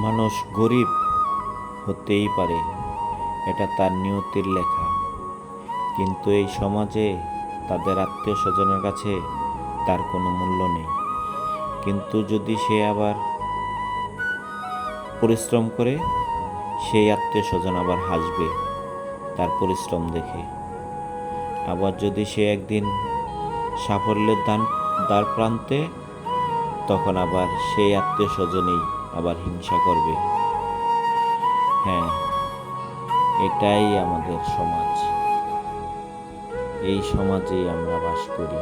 মানুষ গরিব হতেই পারে, এটা তার নিয়তির লেখা, কিন্তু এই সমাজে তাদের আত্মীয় স্বজনের কাছে তার কোনো মূল্য নেই। কিন্তু যদি সে আবার পরিশ্রম করে, সেই আত্মীয় স্বজন আবার হাসবে তার পরিশ্রম দেখে। আবার যদি সে একদিন সাফল্যের দ্বার প্রান্তে, তখন আবার সেই আত্মীয় স্বজনই আবার হিংসা করবে। হ্যাঁ, এটাই আমাদের সমাজ, এই সমাজেই আমরা বাস করি।